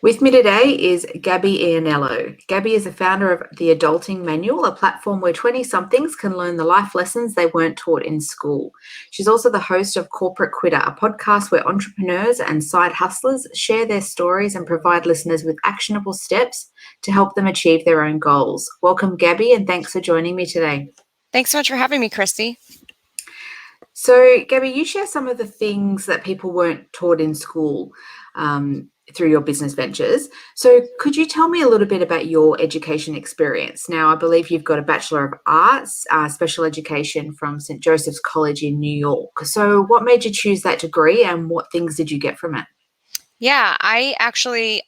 With me today is Gabby Ianello. Gabby is the founder of The Adulting Manual, a platform where 20 somethings can learn the life lessons they weren't taught in school. She's also the host of Corporate Quitter, a podcast where entrepreneurs and side hustlers share their stories and provide listeners with actionable steps to help them achieve their own goals. Welcome, Gabby, and thanks for joining me today. Thanks so much for having me, Christy. So, Gabby, you share some of the things that people weren't taught in school through your business ventures. So, could you tell me a little bit about your education experience? Now, I believe you've got a Bachelor of Arts, Special Education from St. Joseph's College in New York. So, what made you choose that degree and what things did you get from it? Yeah, I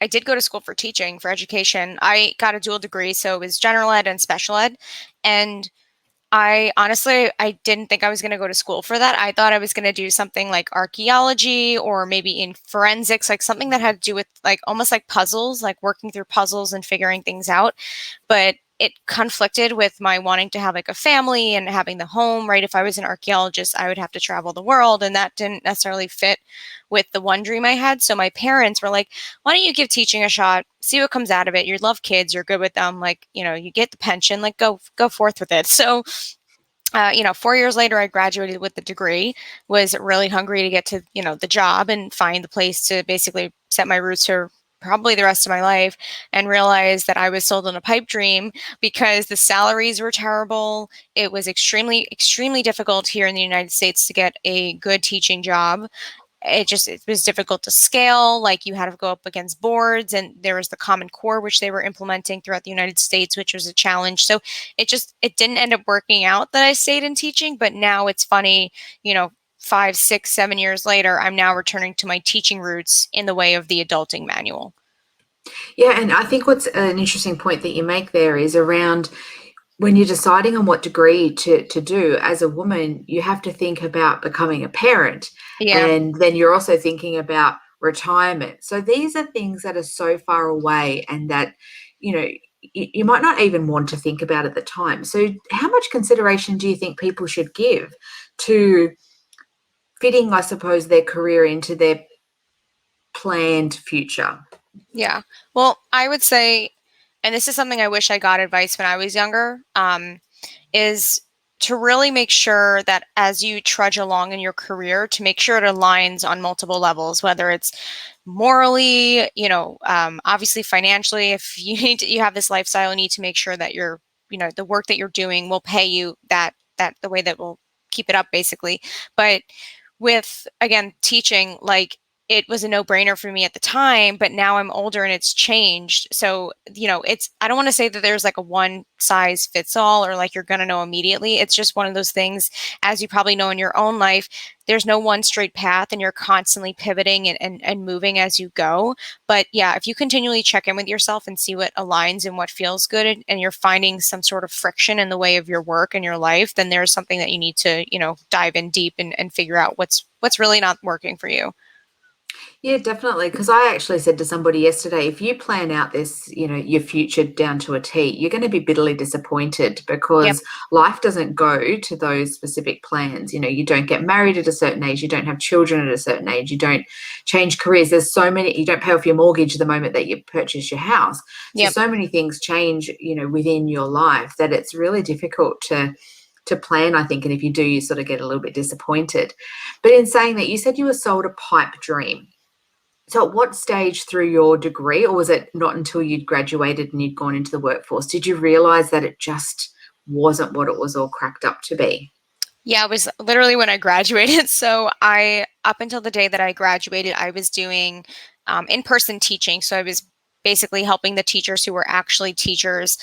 did go to school for teaching, for education. I got a dual degree, so it was general ed and special ed. And I didn't think I was going to go to school for that. I thought I was going to do something like archaeology or maybe in forensics, like something that had to do with like almost like puzzles, like working through puzzles and figuring things out. But it conflicted with my wanting to have like a family and having the home, right? If I was an archaeologist, I would have to travel the world, and that didn't necessarily fit with the one dream I had. So my parents were like, why don't you give teaching a shot, see what comes out of it? You love kids, you're good with them, like, you get the pension, like go forth with it. So 4 years later, I graduated with the degree, was really hungry to get to, the job and find the place to basically set my roots for probably the rest of my life, and realized that I was sold on a pipe dream because the salaries were terrible. It was extremely, extremely difficult here in the United States to get a good teaching job. It was difficult to scale. Like, you had to go up against boards, and there was the Common Core, which they were implementing throughout the United States, which was a challenge. So it didn't end up working out that I stayed in teaching. But now it's funny, 5, 6, 7 years later, I'm now returning to my teaching roots in the way of the Adulting Manual. Yeah, and I think what's an interesting point that you make there is around when you're deciding on what degree to do as a woman, you have to think about becoming a parent. Yeah. And then you're also thinking about retirement. So these are things that are so far away and that, you might not even want to think about at the time. So how much consideration do you think people should give to fitting, I suppose, their career into their planned future? Yeah. Well, I would say, and this is something I wish I got advice when I was younger, is to really make sure that as you trudge along in your career, to make sure it aligns on multiple levels, whether it's morally, obviously financially. If you have this lifestyle, you need to make sure that the work that you're doing will pay you that the way that will keep it up, basically. But with, again, teaching, like, it was a no-brainer for me at the time, but now I'm older and it's changed. So, I don't want to say that there's like a one size fits all, or like you're going to know immediately. It's just one of those things, as you probably know in your own life, there's no one straight path, and you're constantly pivoting and moving as you go. But yeah, if you continually check in with yourself and see what aligns and what feels good, and you're finding some sort of friction in the way of your work and your life, then there's something that you need to, dive in deep and figure out what's really not working for you. Yeah, definitely. Because I actually said to somebody yesterday, if you plan out this, your future down to a T, you're going to be bitterly disappointed Yep. because life doesn't go to those specific plans. You don't get married at a certain age, you don't have children at a certain age, you don't change careers. There's so many, you don't pay off your mortgage the moment that you purchase your house. So, Yep. so many things change, within your life that it's really difficult to plan, I think. And if you do, you sort of get a little bit disappointed. But in saying that, you said you were sold a pipe dream. So at what stage through your degree, or was it not until you'd graduated and you'd gone into the workforce, did you realize that it just wasn't what it was all cracked up to be? Yeah, it was literally when I graduated. So up until the day that I graduated, I was doing in-person teaching. So I was basically helping the teachers who were actually teachers,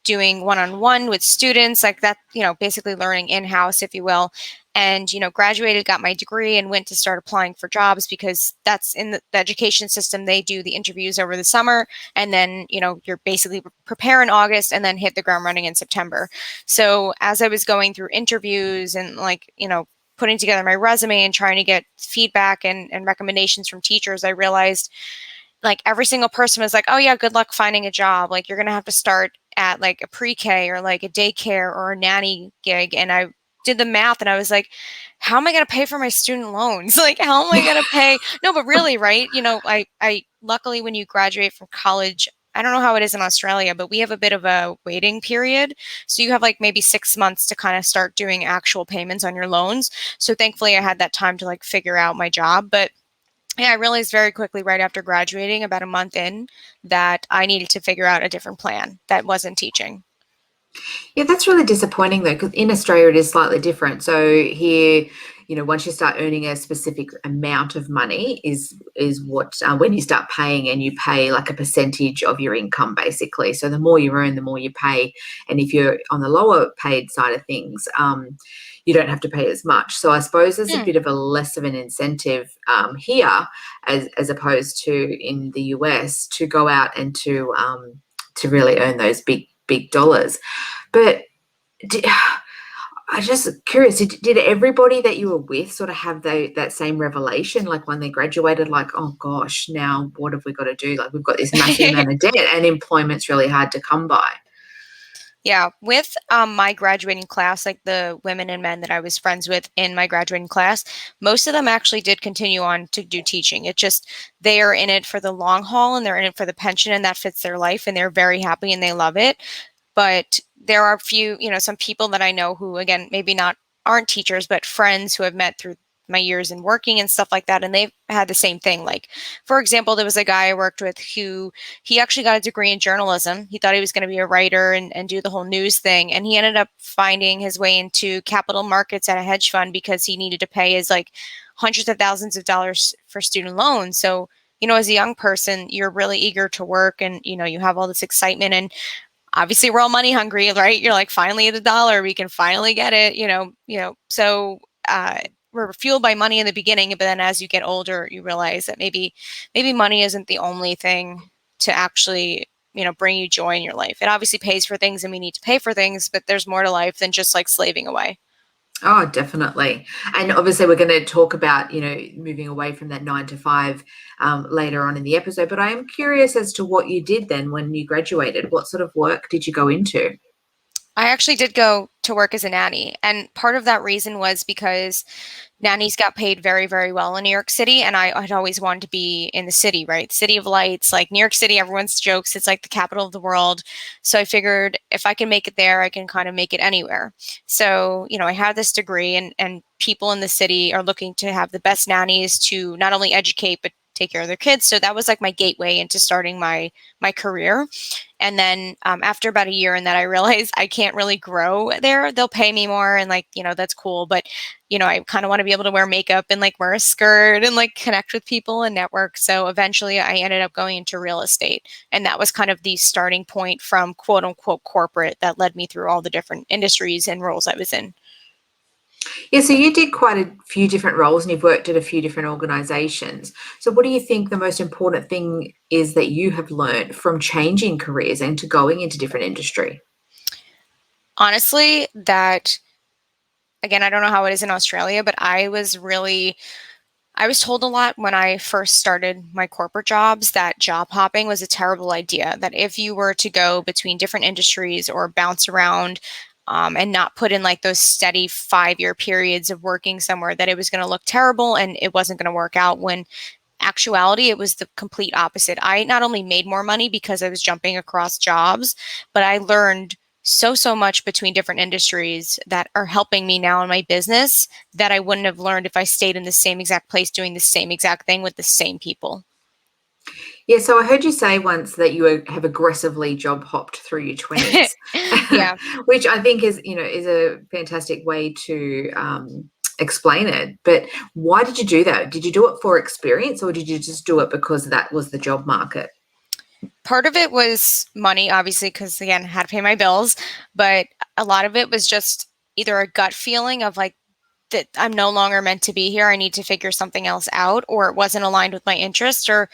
doing one-on-one with students, like that, basically learning in-house, if you will. And, graduated, got my degree, and went to start applying for jobs, because that's in the education system. They do the interviews over the summer, and then, you're basically prepare in August and then hit the ground running in September. So as I was going through interviews and, like, putting together my resume and trying to get feedback and recommendations from teachers, I realized, like, every single person was like, oh yeah, good luck finding a job. Like, you're going to have to start at like a pre-K or like a daycare or a nanny gig. And did the math and I was like, how am I going to pay for my student loans? Like, how am I going to pay? No, but really, right? I luckily when you graduate from college, I don't know how it is in Australia, but we have a bit of a waiting period. So you have like maybe 6 months to kind of start doing actual payments on your loans. So thankfully I had that time to like figure out my job. But yeah, I realized very quickly right after graduating, about a month in, that I needed to figure out a different plan that wasn't teaching. Yeah, that's really disappointing though, because in Australia it is slightly different. So here, once you start earning a specific amount of money, is what when you start paying, and you pay like a percentage of your income, basically. So the more you earn, the more you pay, and if you're on the lower paid side of things, you don't have to pay as much. So I suppose there's a Hmm. bit of a less of an incentive here, as opposed to in the US, to go out and to really earn those big dollars. But I just curious, did everybody that you were with sort of have that same revelation, like when they graduated, like, oh gosh, now what have we got to do? Like, we've got this massive amount of debt and employment's really hard to come by. Yeah, with my graduating class, like the women and men that I was friends with in my graduating class, most of them actually did continue on to do teaching. It just, they are in it for the long haul and they're in it for the pension and that fits their life and they're very happy and they love it. But there are a few, some people that I know who, again, maybe not aren't teachers, but friends who I've met through my years in working and stuff like that. And they've had the same thing. Like, for example, there was a guy I worked with who he actually got a degree in journalism. He thought he was going to be a writer and do the whole news thing. And he ended up finding his way into capital markets at a hedge fund because he needed to pay his like hundreds of thousands of dollars for student loans. So, as a young person, you're really eager to work and, you have all this excitement and obviously we're all money hungry, right? You're like, finally the dollar, we can finally get it, So we're fueled by money in the beginning, but then as you get older, you realize that maybe money isn't the only thing to actually, bring you joy in your life. It obviously pays for things and we need to pay for things, but there's more to life than just like slaving away. Oh, definitely. And obviously, we're going to talk about, moving away from that 9 to 5 later on in the episode. But I am curious as to what you did then when you graduated. What sort of work did you go into? I actually did go to work as a nanny. And part of that reason was because nannies got paid very, very well in New York City. And I'd always wanted to be in the city, right? City of lights, like New York City, everyone's jokes. It's like the capital of the world. So I figured if I can make it there, I can kind of make it anywhere. So, I had this degree and people in the city are looking to have the best nannies to not only educate, but take care of their kids. So that was like my gateway into starting my career. And then after about a year in that, I realized I can't really grow there. They'll pay me more and like, that's cool. But, I kind of want to be able to wear makeup and like wear a skirt and like connect with people and network. So eventually I ended up going into real estate. And that was kind of the starting point from quote unquote corporate that led me through all the different industries and roles I was in. Yeah, so you did quite a few different roles and you've worked at a few different organizations. So, what do you think the most important thing is that you have learned from changing careers and to going into different industry? Honestly, that again, I don't know how it is in Australia, but I was told a lot when I first started my corporate jobs that job hopping was a terrible idea. That if you were to go between different industries or bounce around and not put in like those steady 5-year periods of working somewhere, that it was going to look terrible and it wasn't going to work out. When actuality, it was the complete opposite. I not only made more money because I was jumping across jobs, but I learned so much between different industries that are helping me now in my business that I wouldn't have learned if I stayed in the same exact place doing the same exact thing with the same people. Yeah, so I heard you say once that have aggressively job hopped through your 20s, Yeah. which I think is a fantastic way to explain it. But why did you do that? Did you do it for experience or did you just do it because that was the job market? Part of it was money, obviously, because again, I had to pay my bills, but a lot of it was just either a gut feeling of like that I'm no longer meant to be here. I need to figure something else out, or it wasn't aligned with my interest, or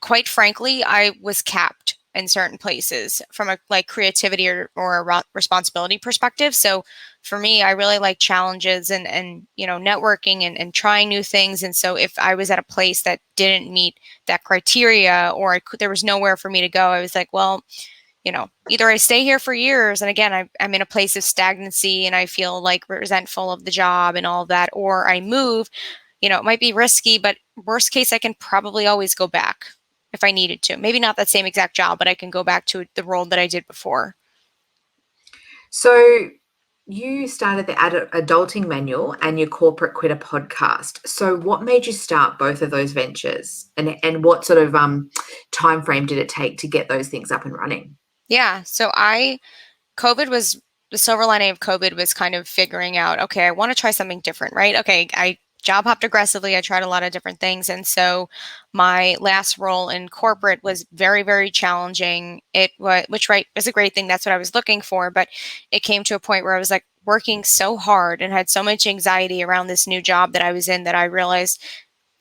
quite frankly, I was capped in certain places from a like creativity or a responsibility perspective. So for me, I really like challenges and networking and trying new things. And so if I was at a place that didn't meet that criteria or there was nowhere for me to go, I was like, well, either I stay here for years and again, I'm in a place of stagnancy and I feel like resentful of the job and all of that, or I move, it might be risky, but worst case, I can probably always go back if I needed to. Maybe not that same exact job, but I can go back to the role that I did before. So you started the Adulting Manual and your Corporate Quitter podcast. So what made you start both of those ventures, and what sort of time frame did it take to get those things up and running? Yeah. So COVID was the silver lining of COVID was kind of figuring out, okay, I want to try something different, right? Okay, I job hopped aggressively. I tried a lot of different things. And so my last role in corporate was very, very challenging. It was, which right is a great thing. That's what I was looking for. But it came to a point where I was like working so hard and had so much anxiety around this new job that I was in that I realized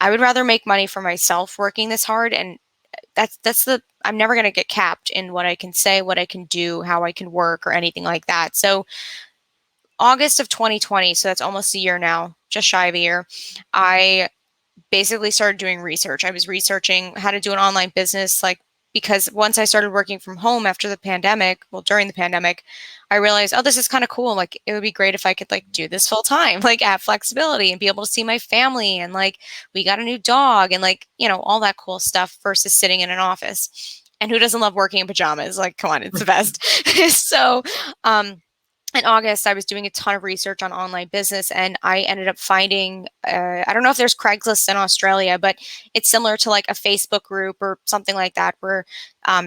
I would rather make money for myself working this hard. And I'm never going to get capped in what I can say, what I can do, how I can work, or anything like that. So August of 2020, so that's almost a year now, just shy of a year, I basically started doing research. I was researching how to do an online business, because once I started working from home after the pandemic, well, during the pandemic, I realized, oh, this is kind of cool. Like, it would be great if I could do this full time, have flexibility and be able to see my family. And we got a new dog and all that cool stuff versus sitting in an office. And who doesn't love working in pajamas? Come on, it's the best. So, in August, I was doing a ton of research on online business and I ended up finding, I don't know if there's Craigslist in Australia, but it's similar to a Facebook group or something like that, where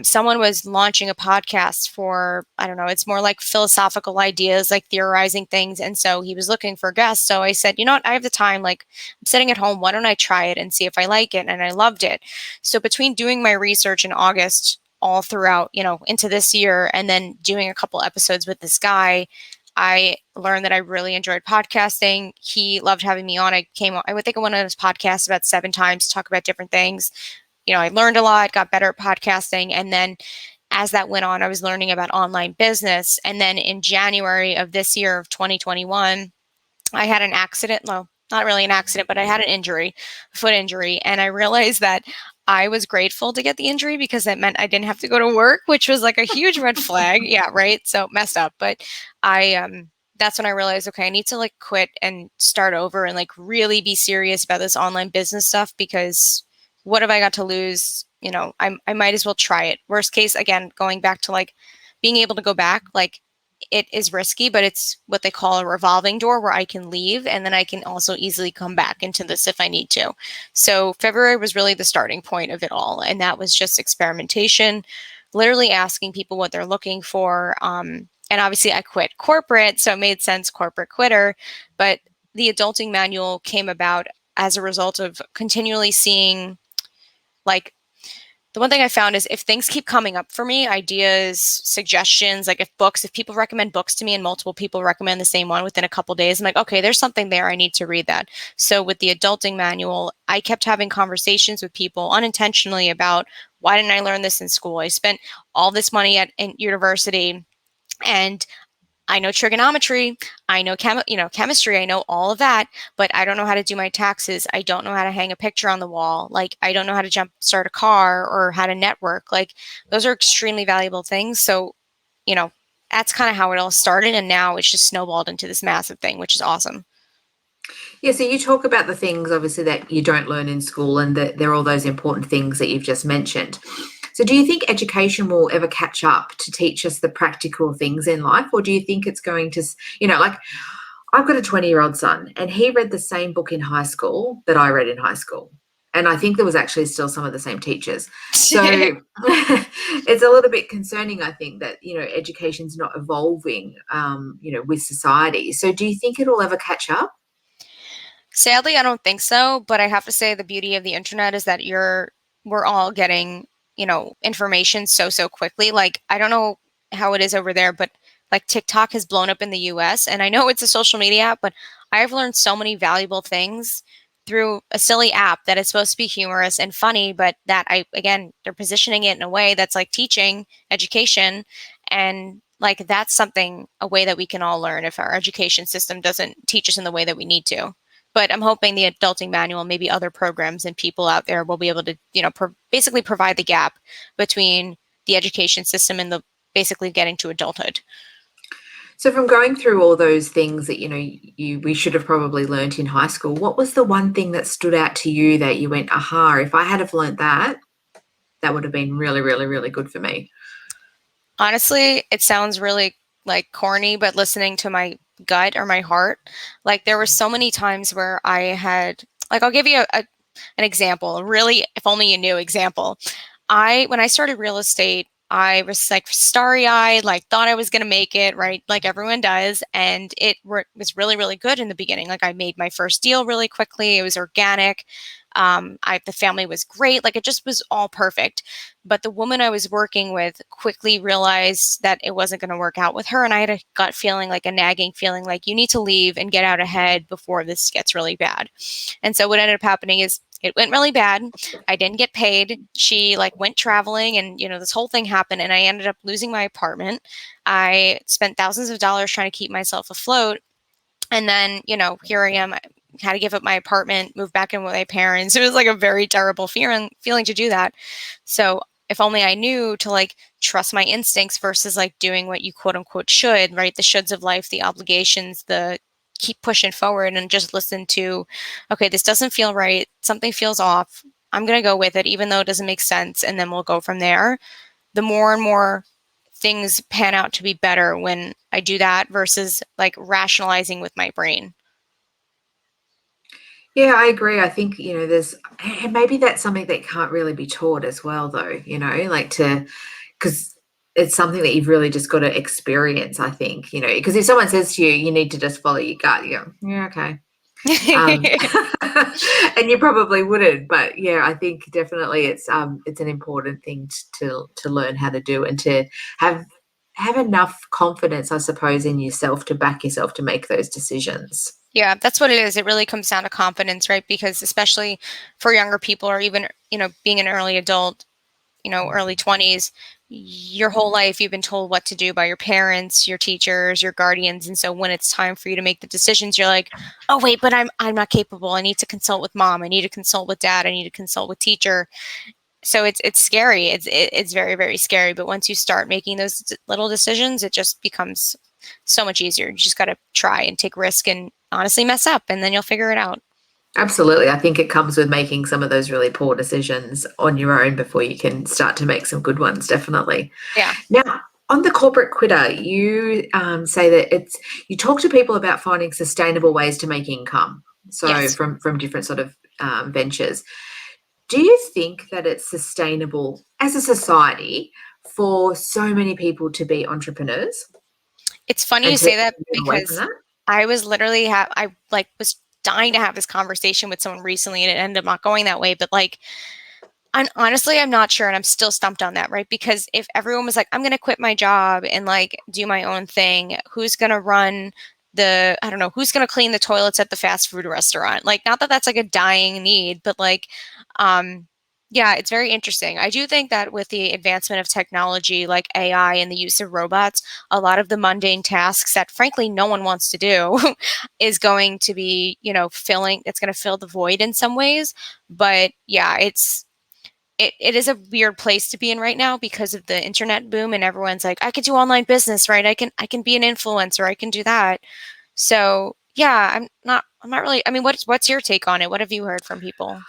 someone was launching a podcast for, I don't know, it's more like philosophical ideas, theorizing things. And so he was looking for guests. So I said, you know what, I have the time, I'm sitting at home. Why don't I try it and see if I like it? And I loved it. So between doing my research in August, all throughout, into this year, and then doing a couple episodes with this guy, I learned that I really enjoyed podcasting. He loved having me on. I would think I went on his podcast about 7 times to talk about different things. I learned a lot, got better at podcasting. And then as that went on, I was learning about online business. And then in January of this year of 2021, I had an accident. Well, not really an accident, but I had an injury, a foot injury. And I realized that I was grateful to get the injury because that meant I didn't have to go to work, which was a huge red flag. Yeah, right. So messed up. But that's when I realized, okay, I need to quit and start over and really be serious about this online business stuff, because what have I got to lose? I might as well try it. Worst case, again, going back to being able to go back, it is risky, but it's what they call a revolving door where I can leave and then I can also easily come back into this if I need to. So February was really the starting point of it all. And that was just experimentation, literally asking people what they're looking for. And obviously I quit corporate, so it made sense, corporate quitter. But the Adulting Manual came about as a result of continually seeing the one thing I found is if things keep coming up for me, ideas, suggestions, if people recommend books to me and multiple people recommend the same one within a couple days, I'm like, okay, there's something there. I need to read that. So with the Adulting Manual, I kept having conversations with people unintentionally about, why didn't I learn this in school? I spent all this money in university and I know trigonometry, I know chemistry, I know all of that, but I don't know how to do my taxes. I don't know how to hang a picture on the wall. I don't know how to start a car or how to network. Those are extremely valuable things. So, that's kind of how it all started. And now it's just snowballed into this massive thing, which is awesome. Yeah, so you talk about the things obviously that you don't learn in school, and that there are all those important things that you've just mentioned. So do you think education will ever catch up to teach us the practical things in life? Or do you think it's going to, I've got a 20-year-old son and he read the same book in high school that I read in high school. And I think there was actually still some of the same teachers. So it's a little bit concerning, I think, that, education's not evolving, with society. So do you think it'll ever catch up? Sadly, I don't think so. But I have to say the beauty of the internet is that we're all getting information so quickly. I don't know how it is over there, but TikTok has blown up in the US, and I know it's a social media app, but I've learned so many valuable things through a silly app that is supposed to be humorous and funny, but that they're positioning it in a way that's teaching education. And that's a way that we can all learn if our education system doesn't teach us in the way that we need to. But I'm hoping the Adulting Manual, maybe other programs and people out there will be able to, basically provide the gap between the education system and the basically getting to adulthood. So from going through all those things that, we should have probably learnt in high school, what was the one thing that stood out to you that you went, aha, if I had have learnt that, that would have been really, really, really good for me? Honestly, it sounds really like corny, but listening to my gut or my heart, like there were so many times where I had, like, I'll give you an example, a really, if only you knew example. When I started real estate, I was like starry eyed, like thought I was going to make it, right? Like everyone does. And it was really, really good in the beginning. Like I made my first deal really quickly. It was organic. The family was great. Like it just was all perfect. But the woman I was working with quickly realized that it wasn't going to work out with her. And I had a gut feeling, like a nagging feeling, like you need to leave and get out ahead before this gets really bad. And so what ended up happening is it went really bad. I didn't get paid. She like went traveling and, this whole thing happened and I ended up losing my apartment. I spent thousands of dollars trying to keep myself afloat. And then, here I am. I had to give up my apartment, move back in with my parents. It was like a very terrible feeling to do that. So if only I knew to like trust my instincts versus like doing what you quote unquote should, right? The shoulds of life, the obligations, the keep pushing forward and just listen to, okay, this doesn't feel right. Something feels off. I'm going to go with it, even though it doesn't make sense. And then we'll go from there. The more and more things pan out to be better when I do that versus like rationalizing with my brain. Yeah, I agree. I think, and maybe that's something that can't really be taught as well, though, because it's something that you've really just got to experience, I think, because if someone says to you, you need to just follow your gut, you go, yeah, okay. And you probably wouldn't, but yeah, I think definitely it's an important thing to learn how to do and to have enough confidence, I suppose, in yourself to back yourself to make those decisions. Yeah, that's what it is. It really comes down to confidence, right? Because especially for younger people or even, being an early adult, early 20s, your whole life you've been told what to do by your parents, your teachers, your guardians. And so when it's time for you to make the decisions, you're like, oh wait, but I'm not capable. I need to consult with mom. I need to consult with dad. I need to consult with teacher. So it's scary. It's very, very scary. But once you start making those little decisions, it just becomes so much easier. You just got to try and take risk and honestly mess up, and then you'll figure it out. Absolutely. I think it comes with making some of those really poor decisions on your own before you can start to make some good ones, definitely. Yeah. Now, on the corporate quitter, you say that you talk to people about finding sustainable ways to make income. So Yes. from different sort of ventures. Do you think that it's sustainable as a society for so many people to be entrepreneurs It's funny you and to say that move away from because that? I was literally I like was dying to have this conversation with someone recently and it ended up not going that way. But like, I'm not sure, and I'm still stumped on that, right? Because if everyone was like, I'm going to quit my job and like do my own thing, who's going to run I don't know, who's going to clean the toilets at the fast food restaurant? Like, not that that's like a dying need, but like, yeah, it's very interesting. I do think that with the advancement of technology like AI and the use of robots, a lot of the mundane tasks that frankly no one wants to do is going to be, it's going to fill the void in some ways. But yeah, it is a weird place to be in right now because of the internet boom and everyone's like, I could do online business, right? I can be an influencer, I can do that. So yeah, I'm not really, I mean, what's your take on it? What have you heard from people?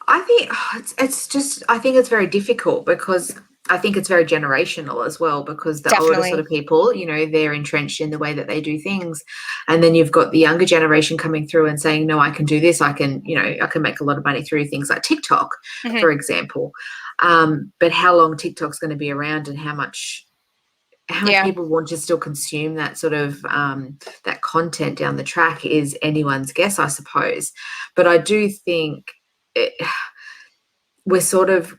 I think it's just I think it's very difficult because I think it's very generational as well because the older sort Definitely. of people, they're entrenched in the way that they do things. And then you've got the younger generation coming through and saying, no, I can do this. I can make a lot of money through things like TikTok, Hmm. for example. But how long TikTok's going to be around and how much Yeah. people want to still consume that sort of that content down the track is anyone's guess, I suppose. But I do think we're sort of,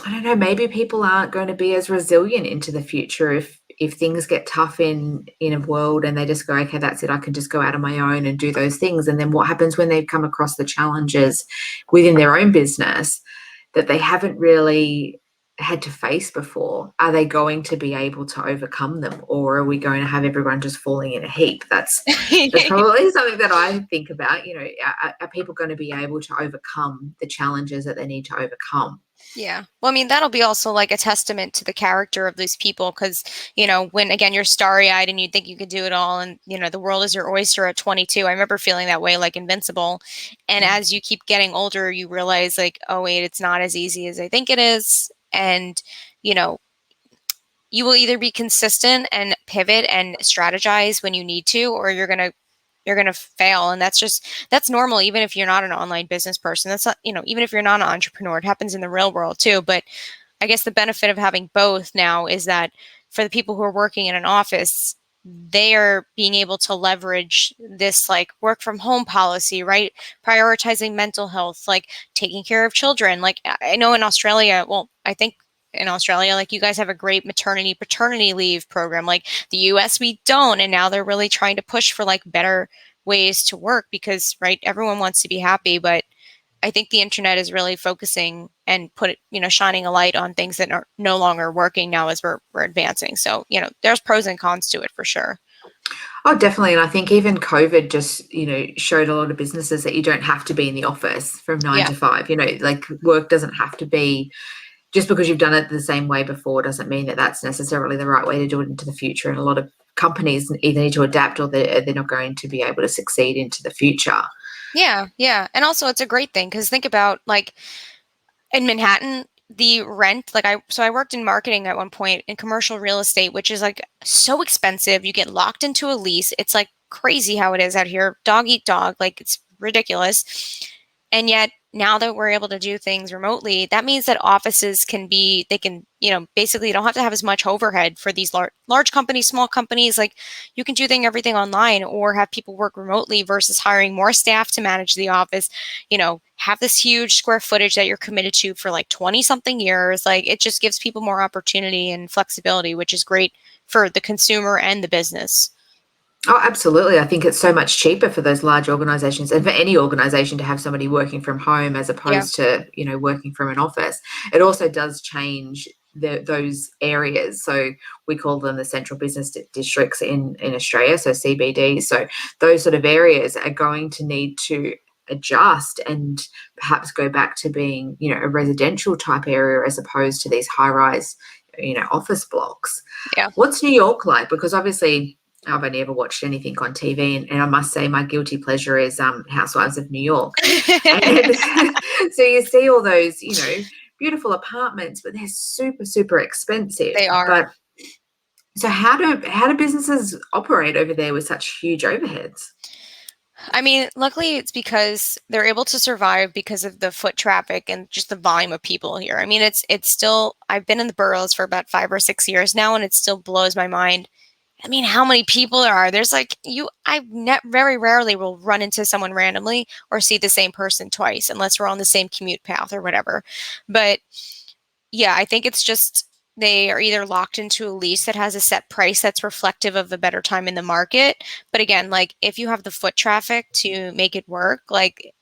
I don't know, maybe people aren't going to be as resilient into the future if things get tough in a world and they just go, okay, that's it, I can just go out on my own and do those things. And then what happens when they come across the challenges within their own business that they haven't really had to face before? Are they going to be able to overcome them, or are we going to have everyone just falling in a heap? That's probably something that I think about. Are people going to be able to overcome the challenges that they need to overcome? Yeah. Well, I mean, that'll be also like a testament to the character of these people because, when again you're starry-eyed and you think you could do it all and, the world is your oyster at 22. I remember feeling that way, like invincible. And as you keep getting older, you realize like, oh, wait, it's not as easy as I think it is. And, you know, you will either be consistent and pivot and strategize when you need to, or you're going to fail. And that's normal. Even if you're not an online business person, that's not, even if you're not an entrepreneur, it happens in the real world too. But I guess the benefit of having both now is that for the people who are working in an office, they are being able to leverage this like work from home policy, right? Prioritizing mental health, like taking care of children. Like I know in Australia, well, I think in Australia, like you guys have a great maternity paternity leave program. Like the US, we don't. And now they're really trying to push for like better ways to work because, right, everyone wants to be happy, but I think the internet is really focusing and shining a light on things that are no longer working now as we're advancing. So, there's pros and cons to it for sure. Oh, definitely. And I think even COVID just, showed a lot of businesses that you don't have to be in the office from 9 to 5. Like work doesn't have to be, just because you've done it the same way before doesn't mean that that's necessarily the right way to do it into the future. And a lot of companies either need to adapt or they're not going to be able to succeed into the future. Yeah, yeah. And also it's a great thing because think about like in Manhattan, the rent, I worked in marketing at one point in commercial real estate, which is like so expensive. You get locked into a lease. It's like crazy how it is out here. Dog eat dog, like it's ridiculous. And yet now that we're able to do things remotely, that means that offices basically you don't have to have as much overhead for these large companies, small companies. Like you can do everything online or have people work remotely versus hiring more staff to manage the office, have this huge square footage that you're committed to for like 20 something years. Like it just gives people more opportunity and flexibility, which is great for the consumer and the business. Oh, absolutely. I think it's so much cheaper for those large organizations and for any organization to have somebody working from home as Yeah. opposed to, working from an office. It also does change those areas. So we call them the central business districts in Australia, so CBD. So those sort of areas are going to need to adjust and perhaps go back to being, a residential type area as opposed to these high rise, office blocks. Yeah. What's New York like? Because obviously I've only ever watched anything on TV, and I must say my guilty pleasure is Housewives of New York. And so you see all those, beautiful apartments, but they're super, super expensive. They are. But so how do businesses operate over there with such huge overheads? I mean, luckily it's because they're able to survive because of the foot traffic and just the volume of people here. I mean, it's still, I've been in the boroughs for about 5 or 6 years now, and it still blows my mind. I mean, how many people there are? There's like very rarely will run into someone randomly or see the same person twice unless we're on the same commute path or whatever. But yeah, I think it's just they are either locked into a lease that has a set price that's reflective of a better time in the market. But again, like if you have the foot traffic to make it work, like,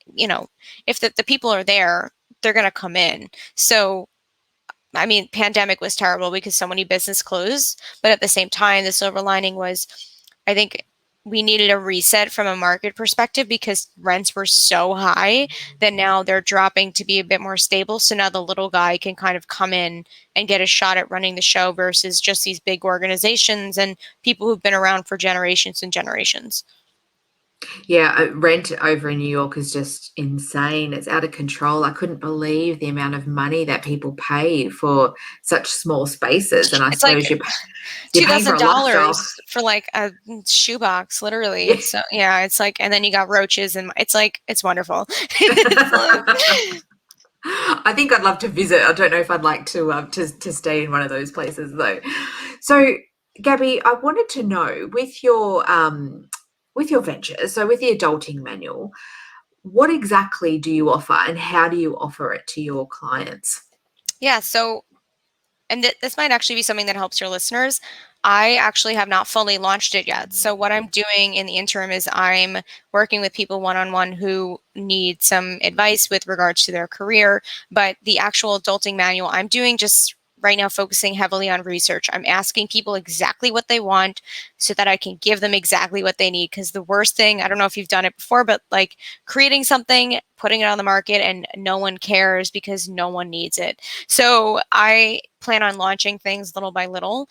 if the people are there, they're going to come in. So, I mean, pandemic was terrible because so many business closed. But at the same time, the silver lining was, I think we needed a reset from a market perspective because rents were so high that now they're dropping to be a bit more stable. So now the little guy can kind of come in and get a shot at running the show versus just these big organizations and people who've been around for generations and generations. Yeah, rent over in New York is just insane. It's out of control. I couldn't believe the amount of money that people pay for such small spaces. And I It's like suppose you're paying for a lifestyle. $2,000 for like a shoebox, literally. Yeah. So yeah, it's like, and then you got roaches, and it's like, it's wonderful. I think I'd love to visit. I don't know if I'd like to stay in one of those places though. So, Gabby, I wanted to know with your venture, so with the adulting manual, what exactly do you offer and how do you offer it to your clients? Yeah. So, and this might actually be something that helps your listeners. I actually have not fully launched it yet. So what I'm doing in the interim is I'm working with people one-on-one who need some advice with regards to their career. But the actual adulting manual I'm doing just right now focusing heavily on research. I'm asking people exactly what they want so that I can give them exactly what they need. Because the worst thing, I don't know if you've done it before, but like creating something, putting it on the market, and no one cares because no one needs it. So I plan on launching things little by little.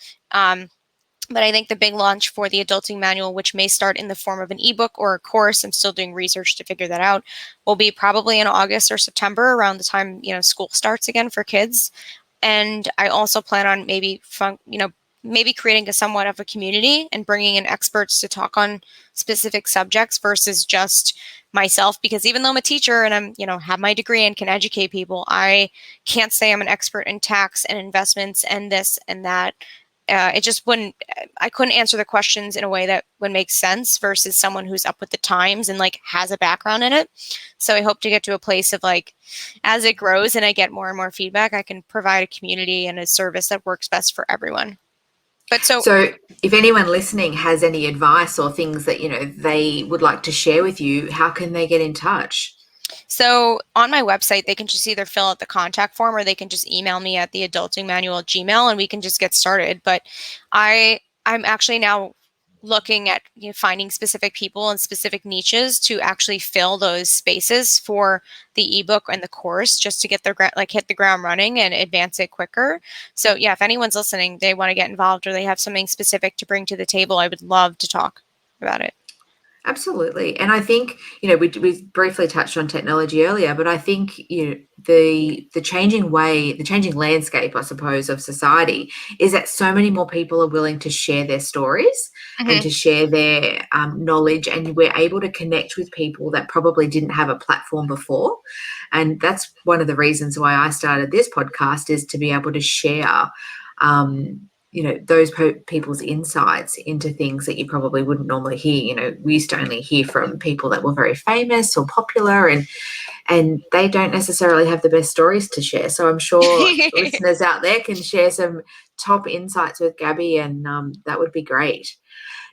But I think the big launch for the adulting manual, which may start in the form of an ebook or a course, I'm still doing research to figure that out, will be probably in August or September, around the time, school starts again for kids. And I also plan on maybe creating a somewhat of a community and bringing in experts to talk on specific subjects versus just myself, because even though I'm a teacher and have my degree and can educate people, I can't say I'm an expert in tax and investments and this and that. It just wouldn't, I couldn't answer the questions in a way that would make sense versus someone who's up with the times and like has a background in it. So I hope to get to a place of like, as it grows and I get more and more feedback, I can provide a community and a service that works best for everyone. But So if anyone listening has any advice or things that, they would like to share with you, how can they get in touch? So on my website, they can just either fill out the contact form or they can just email me at the adulting manual at Gmail and we can just get started. But I'm actually now looking at finding specific people and specific niches to actually fill those spaces for the ebook and the course, just to get their hit the ground running and advance it quicker. So yeah, if anyone's listening, they want to get involved or they have something specific to bring to the table, I would love to talk about it. Absolutely. And I think, we briefly touched on technology earlier, but I think, the changing landscape, I suppose, of society is that so many more people are willing to share their stories and to share their knowledge, and we're able to connect with people that probably didn't have a platform before. And that's one of the reasons why I started this podcast, is to be able to share those people's insights into things that you probably wouldn't normally hear. We used to only hear from people that were very famous or popular, and they don't necessarily have the best stories to share. So I'm sure listeners out there can share some top insights with Gabby, and that would be great.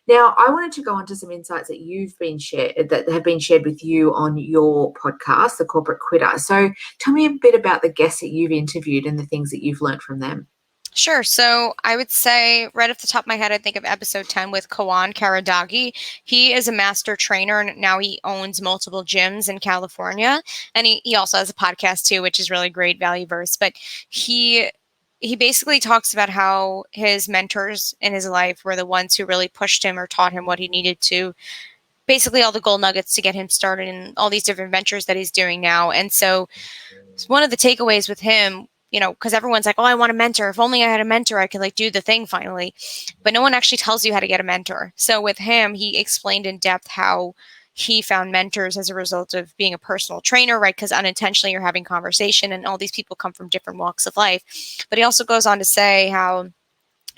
Now, I wanted to go on to some insights that have been shared with you on your podcast, The Corporate Quitter. So tell me a bit about the guests that you've interviewed and the things that you've learned from them. Sure. So I would say right off the top of my head, I think of episode 10 with Kawan Karadagi. He is a master trainer and now he owns multiple gyms in California. And he also has a podcast too, which is really great, Valueverse. But he basically talks about how his mentors in his life were the ones who really pushed him or taught him what he needed to, basically all the gold nuggets to get him started in all these different ventures that he's doing now. And so one of the takeaways with him, because everyone's like, oh, I want a mentor. If only I had a mentor, I could like do the thing finally. But no one actually tells you how to get a mentor. So with him, he explained in depth how he found mentors as a result of being a personal trainer, right? Because unintentionally you're having conversation and all these people come from different walks of life. But he also goes on to say how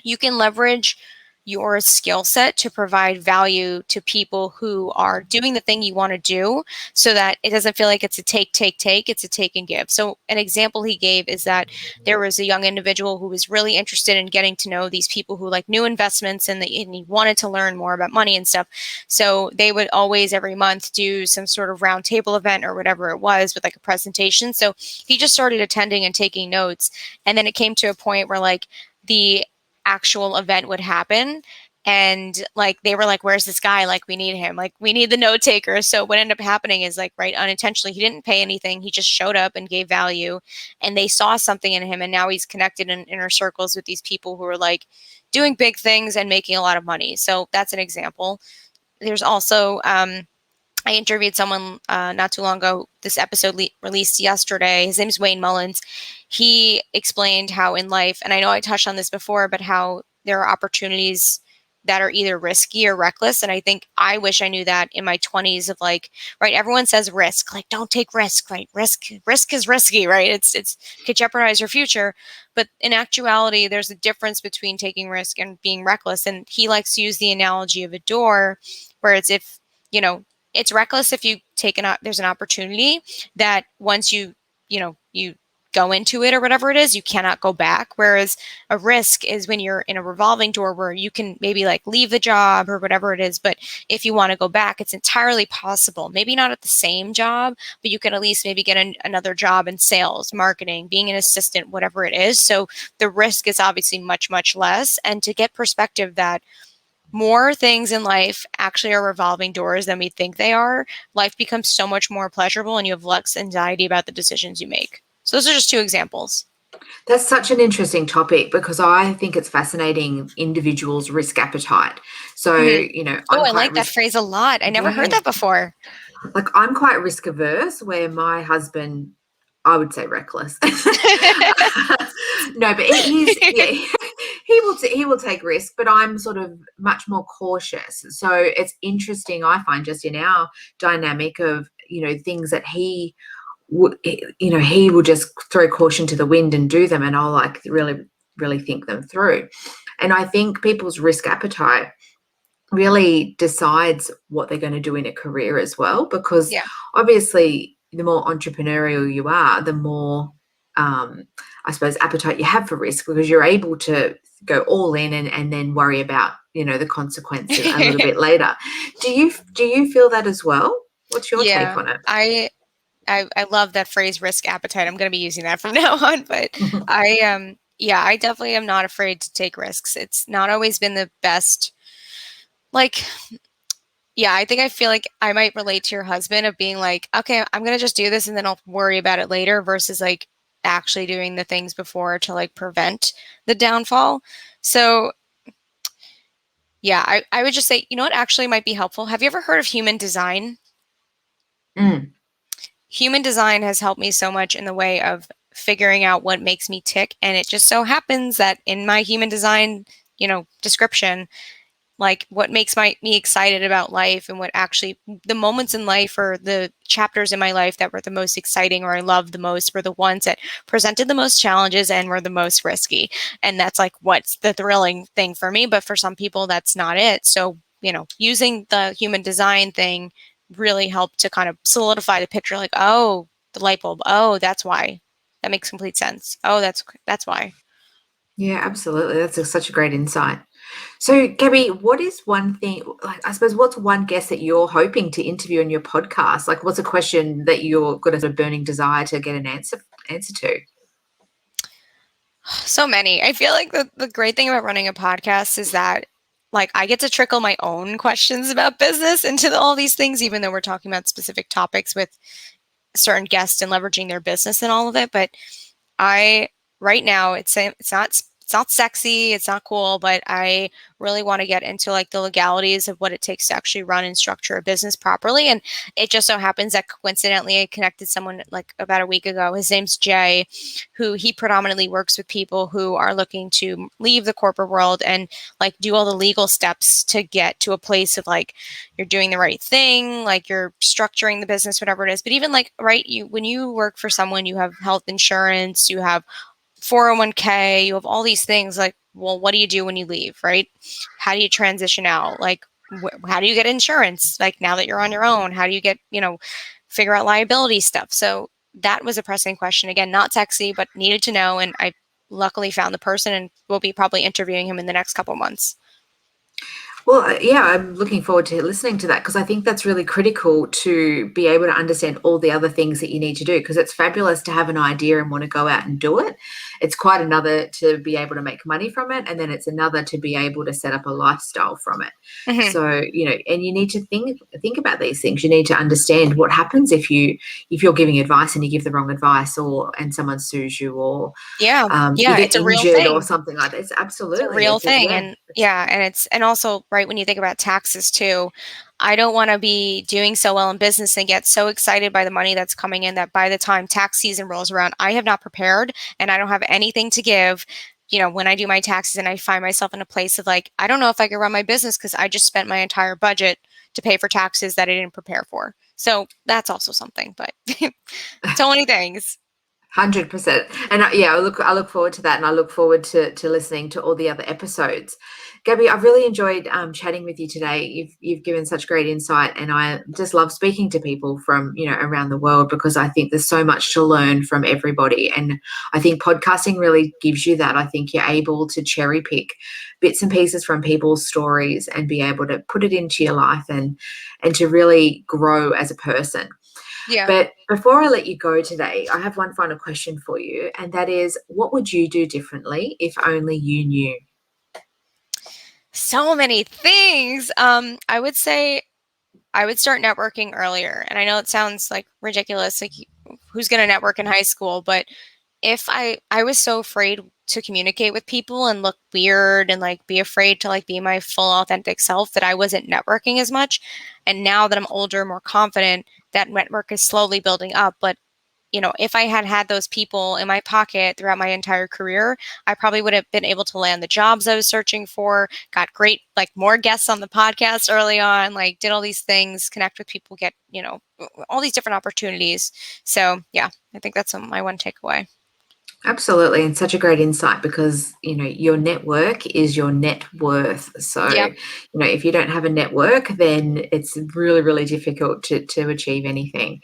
you can leverage your skill set to provide value to people who are doing the thing you want to do, so that it doesn't feel like it's a take, it's a take and give. So an example he gave is that there was a young individual who was really interested in getting to know these people who like new investments and he wanted to learn more about money and stuff. So they would always every month do some sort of round table event or whatever it was with like a presentation. So he just started attending and taking notes. And then it came to a point where like the actual event would happen and like they were like, where's this guy, like we need him, like we need the note taker. So what ended up happening is like, right, unintentionally he didn't pay anything, he just showed up and gave value and they saw something in him, and now he's connected in inner circles with these people who are like doing big things and making a lot of money. So that's an example. There's also I interviewed someone not too long ago. This episode released yesterday. His name is Wayne Mullins. He explained how in life, and I know I touched on this before, but how there are opportunities that are either risky or reckless. And I think I wish I knew that in my 20s of like, right, everyone says risk, like don't take risk, right? Risk is risky, right? It could jeopardize your future. But in actuality, there's a difference between taking risk and being reckless. And he likes to use the analogy of a door, where it's if, it's reckless if you there's an opportunity that once you go into it or whatever it is, you cannot go back. Whereas a risk is when you're in a revolving door where you can maybe like leave the job or whatever it is. But if you want to go back, it's entirely possible. Maybe not at the same job, but you can at least maybe get another job in sales, marketing, being an assistant, whatever it is. So the risk is obviously much, much less. And to get perspective that more things in life actually are revolving doors than we think they are, life becomes so much more pleasurable and you have less anxiety about the decisions you make. So those are just two examples. That's such an interesting topic because I think it's fascinating individuals' risk appetite. So, Oh, I like that phrase a lot. I never heard that before. Like I'm quite risk averse, where my husband, I would say reckless. No, but he will take risk, but I'm sort of much more cautious. So it's interesting, I find, just in our dynamic of, things that he will just throw caution to the wind and do them, and I'll like really, really think them through. And I think people's risk appetite really decides what they're going to do in a career as well, because obviously the more entrepreneurial you are, the more I suppose appetite you have for risk, because you're able to go all in and then worry about the consequences a little bit later. Do you feel that as well? What's your take on it? I love that phrase, risk appetite. I'm going to be using that from now on. But I definitely am not afraid to take risks. It's not always been the best. I think I feel like I might relate to your husband of being like, okay, I'm going to just do this and then I'll worry about it later, versus like actually doing the things before to like prevent the downfall. So yeah, I would just say, what actually might be helpful? Have you ever heard of human design? Human design has helped me so much in the way of figuring out what makes me tick. And it just so happens that in my human design, description, like what makes me excited about life and what actually the moments in life or the chapters in my life that were the most exciting or I loved the most were the ones that presented the most challenges and were the most risky. And that's like what's the thrilling thing for me. But for some people, that's not it. So, using the human design thing really helped to kind of solidify the picture, like, oh, the light bulb. Oh, that's why. That makes complete sense. Oh, that's why. Yeah, absolutely. That's such a great insight. So, Gabby, what is one thing, like, I suppose, what's one guest that you're hoping to interview on your podcast? Like, what's a question that you're got a burning desire to get an answer to? So many. I feel like the great thing about running a podcast is that like I get to trickle my own questions about business into all these things, even though we're talking about specific topics with certain guests and leveraging their business and all of it. But right now it's not sexy, it's not cool, but I really want to get into like the legalities of what it takes to actually run and structure a business properly. And it just so happens that coincidentally I connected someone like about a week ago. His name's Jay, who he predominantly works with people who are looking to leave the corporate world and like do all the legal steps to get to a place of like you're doing the right thing, like you're structuring the business, whatever it is. But even like, right, when you work for someone, you have health insurance, you have 401k, you have all these things. Like, well, what do you do when you leave, right? How do you transition out? Like, how do you get insurance? Like, now that you're on your own, how do you get, figure out liability stuff? So that was a pressing question. Again, not sexy, but needed to know. And I luckily found the person and will be probably interviewing him in the next couple of months. Well, yeah, I'm looking forward to listening to that, because I think that's really critical to be able to understand all the other things that you need to do, because it's fabulous to have an idea and want to go out and do it. It's quite another to be able to make money from it, and then it's another to be able to set up a lifestyle from it. Mm-hmm. So, and you need to think about these things. You need to understand what happens if you're giving advice and you give the wrong advice, and someone sues you, or you get it's a real injured thing. Or something like that. It's absolutely a real thing. And also right when you think about taxes too, I don't want to be doing so well in business and get so excited by the money that's coming in that by the time tax season rolls around, I have not prepared and I don't have anything to give, when I do my taxes, and I find myself in a place of like, I don't know if I can run my business because I just spent my entire budget to pay for taxes that I didn't prepare for. So that's also something, but so many things. 100%. And yeah, I look forward to that, and I look forward to listening to all the other episodes. Gabby, I've really enjoyed chatting with you today. You've given such great insight, and I just love speaking to people from around the world, because I think there's so much to learn from everybody, and I think podcasting really gives you that. I think you're able to cherry pick bits and pieces from people's stories and be able to put it into your life and to really grow as a person. Yeah. But before I let you go today, I have one final question for you, and that is, what would you do differently if only you knew? So many things. I would say I would start networking earlier. And I know it sounds like ridiculous, like who's going to network in high school, but if I was so afraid to communicate with people and look weird and like be afraid to like be my full authentic self, that I wasn't networking as much. And now that I'm older, more confident, that network is slowly building up. But if I had had those people in my pocket throughout my entire career, I probably would have been able to land the jobs I was searching for, got great, like more guests on the podcast early on, like did all these things, connect with people, get, all these different opportunities. So yeah, I think that's my one takeaway. Absolutely, and such a great insight, because your network is your net worth. So Yep. if you don't have a network, then it's really, really difficult to achieve anything.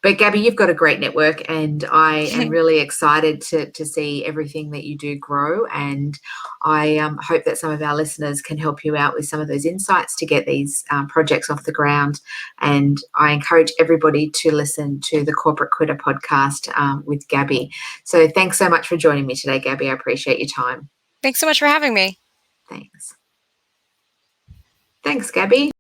But Gabby, you've got a great network, and I am really excited to see everything that you do grow. And I hope that some of our listeners can help you out with some of those insights to get these projects off the ground. And I encourage everybody to listen to the Corporate Quitter podcast with Gabby. So thanks so much for joining me today, Gabby. I appreciate your time. Thanks so much for having me. Thanks. Thanks, Gabby.